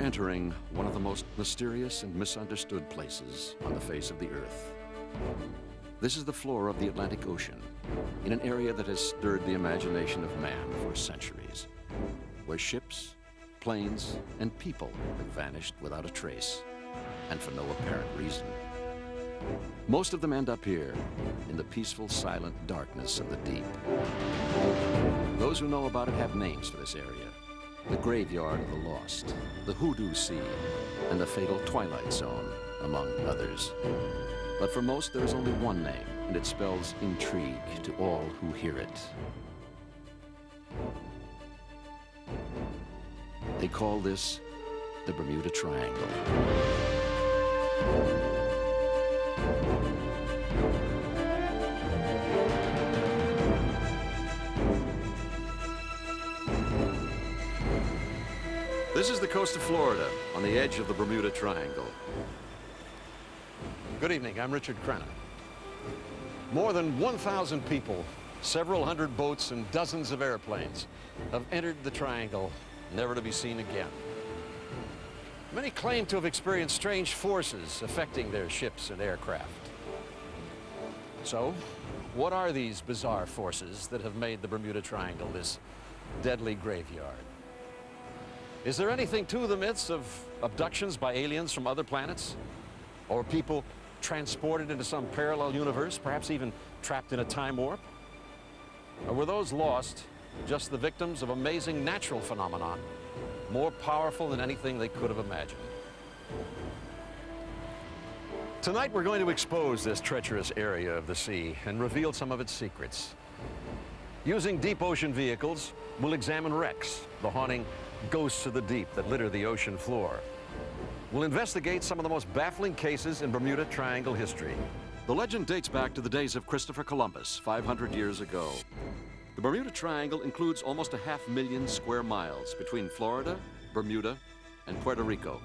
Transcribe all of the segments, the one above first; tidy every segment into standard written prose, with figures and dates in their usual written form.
entering one of the most mysterious and misunderstood places on the face of the Earth. This is the floor of the Atlantic Ocean, in an area that has stirred the imagination of man for centuries, where ships, planes, and people have vanished without a trace, and for no apparent reason. Most of them end up here, in the peaceful, silent darkness of the deep. Those who know about it have names for this area: the Graveyard of the Lost, the Hoodoo Sea, and the fatal Twilight Zone, among others. But for most, there is only one name, and it spells intrigue to all who hear it. They call this the Bermuda Triangle. This is the coast of Florida, on the edge of the Bermuda Triangle. Good evening, I'm Richard Crenna. More than 1,000 people, several hundred boats, and dozens of airplanes have entered the triangle, never to be seen again. Many claim to have experienced strange forces affecting their ships and aircraft. So, what are these bizarre forces that have made the Bermuda Triangle this deadly graveyard? Is there anything to the myths of abductions by aliens from other planets? Or people transported into some parallel universe, perhaps even trapped in a time warp? Or were those lost just the victims of amazing natural phenomenon, more powerful than anything they could have imagined? Tonight we're going to expose this treacherous area of the sea and reveal some of its secrets. Using deep ocean vehicles, we'll examine wrecks, the haunting ghosts of the deep that litter the ocean floor. We'll investigate some of the most baffling cases in Bermuda Triangle history. The legend dates back to the days of Christopher Columbus, 500 years ago. The Bermuda Triangle includes almost 500,000 square miles between Florida, Bermuda, and Puerto Rico.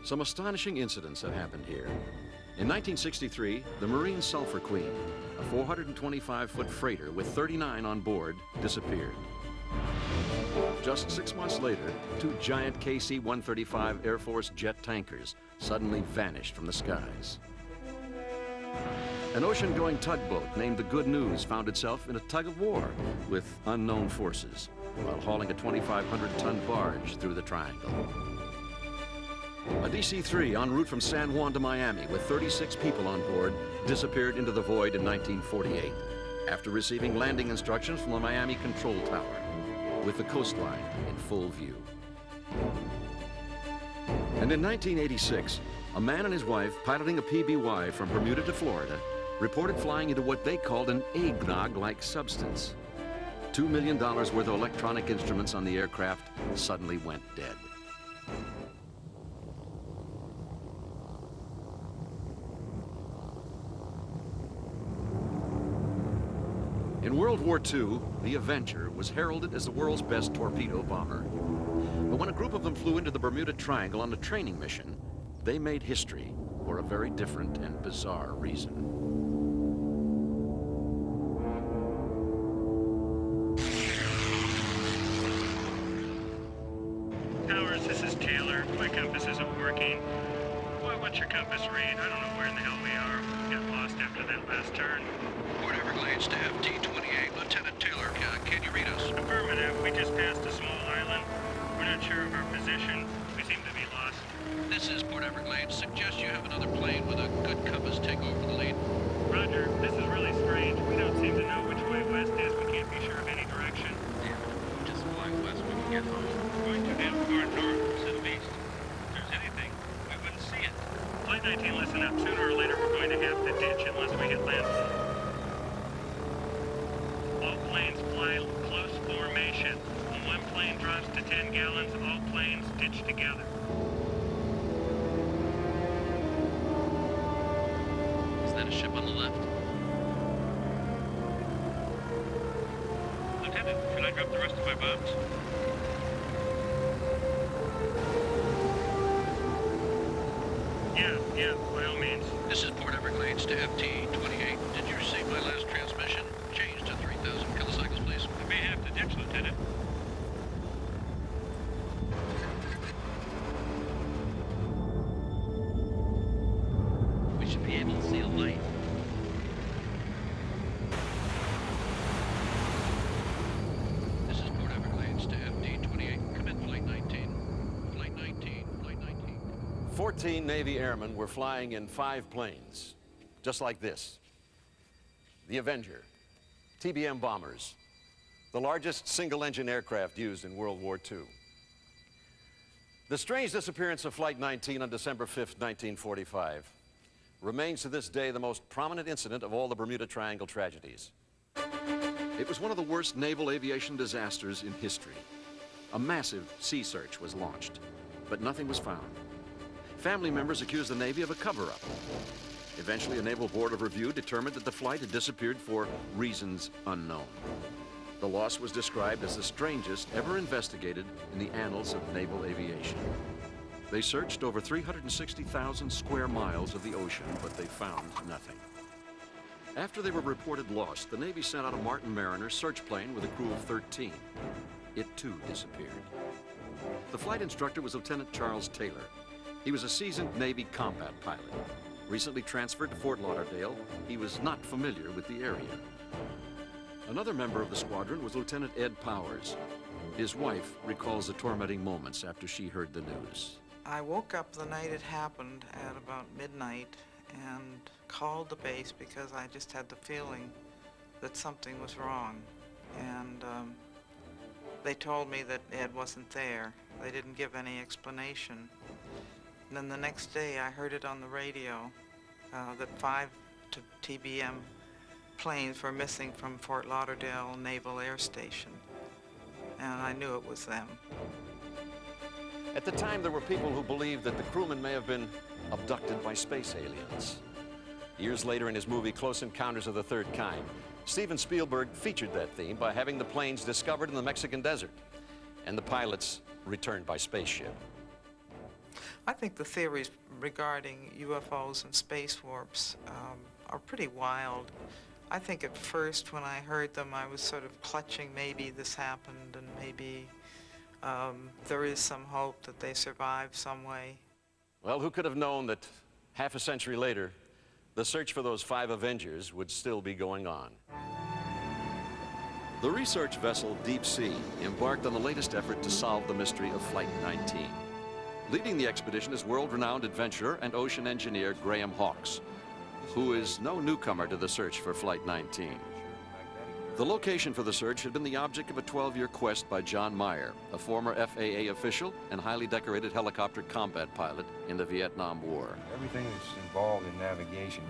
Some astonishing incidents have happened here. In 1963, the Marine Sulphur Queen, a 425-foot freighter with 39 on board, disappeared. Just 6 months later, 2 giant KC-135 Air Force jet tankers suddenly vanished from the skies. An ocean-going tugboat named the Good News found itself in a tug-of-war with unknown forces while hauling a 2,500-ton barge through the triangle. A DC-3 en route from San Juan to Miami with 36 people on board disappeared into the void in 1948 after receiving landing instructions from the Miami Control Tower, with the coastline in full view. And in 1986, a man and his wife piloting a PBY from Bermuda to Florida reported flying into what they called an eggnog-like substance. $2 million worth of electronic instruments on the aircraft suddenly went dead. In World War II, the Avenger was heralded as the world's best torpedo bomber. But when a group of them flew into the Bermuda Triangle on a training mission, they made history for a very different and bizarre reason. Towers, this is Taylor. My compass isn't working. Boy, what's your compass read? I don't know where in the hell we are. We got lost after that last turn. Port Everglades to FT-28. Lieutenant Taylor, can you read us? Affirmative. We just passed a small island. We're not sure of our position. We seem to be lost. This is Port Everglades. Suggest you have another plane with a good compass take over the lead. Roger. This is really strange. We don't seem to know which way west is. We can't be sure of any direction. Yeah, just fly west. We can get home. We're going too damn far north instead of east. If there's anything, we wouldn't see it. Flight 19, listen up. Sooner or later, we're going to have to ditch unless we hit landfall. All planes fly close formation. When one plane drops to 10 gallons, all planes ditch together. Is that a ship on the left? Lieutenant, should I drop the rest of my bombs? Yeah, by all means. This is Port Everglades to FT-28. Did you receive my last transmission? Change to 3,000 kilocycles, please. I may have to ditch, Lieutenant. 14 Navy airmen were flying in 5 planes, just like this. The Avenger, TBM bombers, the largest single-engine aircraft used in World War II. The strange disappearance of Flight 19 on December 5th, 1945, remains to this day the most prominent incident of all the Bermuda Triangle tragedies. It was one of the worst naval aviation disasters in history. A massive sea search was launched, but nothing was found. Family members accused the Navy of a cover-up. Eventually, a Naval Board of Review determined that the flight had disappeared for reasons unknown. The loss was described as the strangest ever investigated in the annals of naval aviation. They searched over 360,000 square miles of the ocean, but they found nothing. After they were reported lost, the Navy sent out a Martin Mariner search plane with a crew of 13. It too disappeared. The flight instructor was Lieutenant Charles Taylor. He was a seasoned Navy combat pilot. Recently transferred to Fort Lauderdale, he was not familiar with the area. Another member of the squadron was Lieutenant Ed Powers. His wife recalls the tormenting moments after she heard the news. I woke up the night it happened at about midnight and called the base because I just had the feeling that something was wrong. And they told me that Ed wasn't there. They didn't give any explanation. And then the next day I heard it on the radio that 5 TBM planes were missing from Fort Lauderdale Naval Air Station. And I knew it was them. At the time, there were people who believed that the crewmen may have been abducted by space aliens. Years later, in his movie Close Encounters of the Third Kind, Steven Spielberg featured that theme by having the planes discovered in the Mexican desert and the pilots returned by spaceship. I think the theories regarding UFOs and space warps are pretty wild. I think at first when I heard them, I was sort of clutching maybe this happened and maybe there is some hope that they survived some way. Well, who could have known that half a century later, the search for those 5 Avengers would still be going on? The research vessel Deep Sea embarked on the latest effort to solve the mystery of Flight 19. Leading the expedition is world-renowned adventurer and ocean engineer Graham Hawkes, who is no newcomer to the search for Flight 19. The location for the search had been the object of a 12-year quest by John Myhre, a former FAA official and highly decorated helicopter combat pilot in the Vietnam War. Everything that's involved in navigation,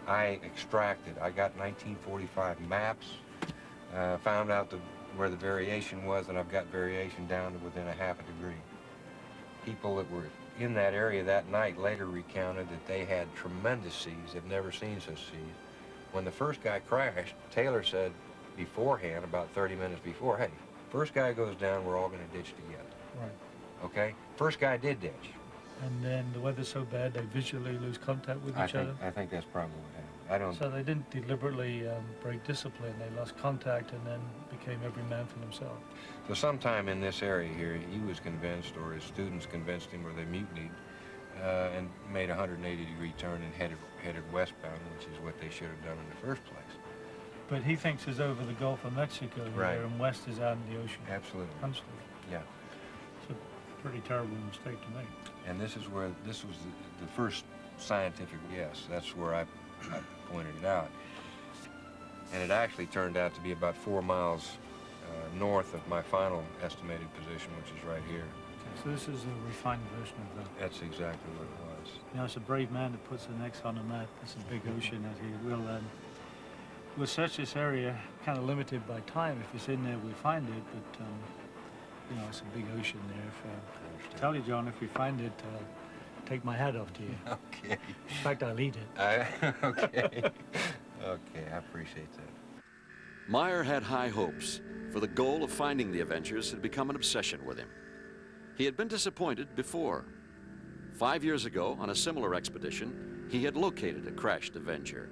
I extracted. I got 1945 maps, found out where the variation was, and I've got variation down to within a half a degree. People that were in that area that night later recounted that they had tremendous seas. They've never seen such seas. When the first guy crashed, Taylor said beforehand, about 30 minutes before, hey, first guy goes down, we're all going to ditch together. Right. Okay? First guy did ditch. And then the weather's so bad they visually lose contact with each other? I think that's probably what happened. I don't... So they didn't deliberately break discipline. They lost contact and then became every man for themselves. So sometime in this area here, he was convinced, or his students convinced him, or they mutinied, and made a 180-degree turn and headed westbound, which is what they should have done in the first place. But he thinks it's over the Gulf of Mexico Right. here, and west is out in the ocean. Absolutely. Constantly. Yeah. It's a pretty terrible mistake to make. And this is where, this was the first scientific guess. That's where I pointed it out. And it actually turned out to be about 4 miles north of my final estimated position, which is right here. Okay, so this is a refined version of that. That's exactly what it was. You know, it's a brave man that puts an X on a map. It's a big ocean that he will. We'll search this area, kind of limited by time. If it's in there, we find it. But you know, it's a big ocean there. If, tell you, John, if we find it, take my hat off to you. Okay. In fact, I'll eat it. Okay. Okay, I appreciate that. Myhre had high hopes, for the goal of finding the Avengers had become an obsession with him. He had been disappointed before. 5 years ago, on a similar expedition, he had located a crashed Avenger.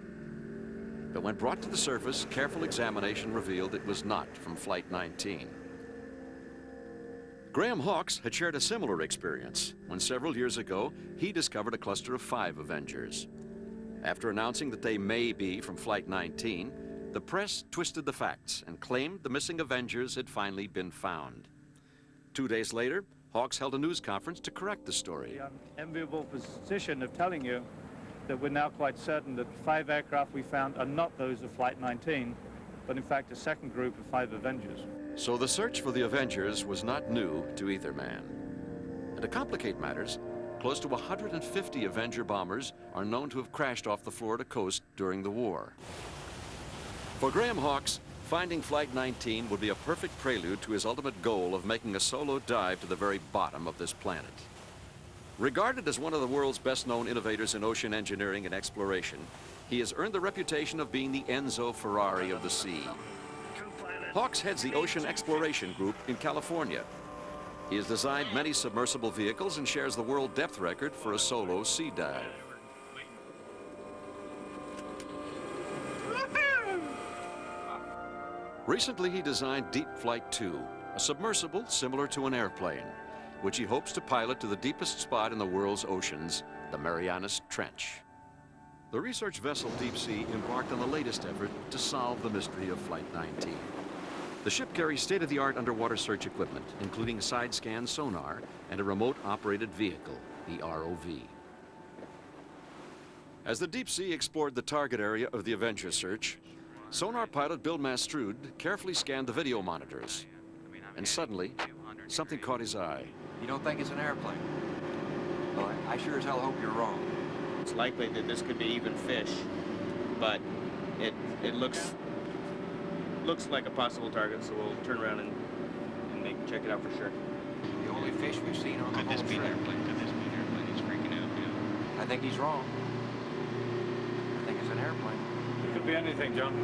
But when brought to the surface, careful examination revealed it was not from Flight 19. Graham Hawkes had shared a similar experience when several years ago he discovered a cluster of 5 Avengers. After announcing that they may be from Flight 19, the press twisted the facts and claimed the missing Avengers had finally been found. 2 days later, Hawks held a news conference to correct the story. The enviable position of telling you that we're now quite certain that 5 aircraft we found are not those of Flight 19, but in fact a second group of 5 Avengers. So the search for the Avengers was not new to either man. And to complicate matters, close to 150 Avenger bombers are known to have crashed off the Florida coast during the war. For Graham Hawks, finding Flight 19 would be a perfect prelude to his ultimate goal of making a solo dive to the very bottom of this planet. Regarded as one of the world's best-known innovators in ocean engineering and exploration, he has earned the reputation of being the Enzo Ferrari of the sea. Hawks heads the Ocean Exploration Group in California. He has designed many submersible vehicles and shares the world depth record for a solo sea dive. Recently, he designed Deep Flight 2, a submersible similar to an airplane, which he hopes to pilot to the deepest spot in the world's oceans, the Marianas Trench. The research vessel Deep Sea embarked on the latest effort to solve the mystery of Flight 19. The ship carries state-of-the-art underwater search equipment, including side-scan sonar and a remote-operated vehicle, the ROV. As the Deep Sea explored the target area of the Avenger search, sonar pilot Bill Mastrud carefully scanned the video monitors. And suddenly, something caught his eye. You don't think it's an airplane? Well, I sure as hell hope you're wrong. It's likely that this could be even fish, but it looks like a possible target, so we'll turn around and check it out for sure. The only fish we've seen on the Could this whole be an trip. airplane? Could this be an airplane? He's freaking out now. I think he's wrong. I think it's an airplane. It could be anything, John.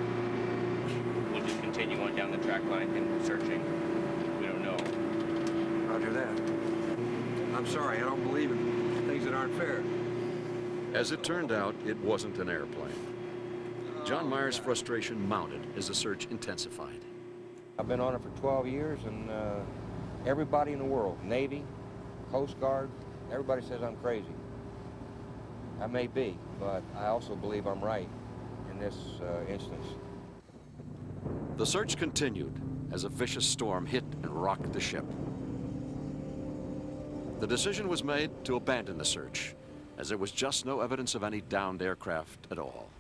We'll just continue on down the track line and searching. We don't know. Roger that. I'm sorry, I don't believe in things that aren't fair. As it turned out, it wasn't an airplane. John Myhre's frustration mounted as the search intensified. I've been on it for 12 years, and everybody in the world, Navy, Coast Guard, everybody says I'm crazy. I may be, but I also believe I'm right in this instance. The search continued as a vicious storm hit and rocked the ship. The decision was made to abandon the search, as there was just no evidence of any downed aircraft at all.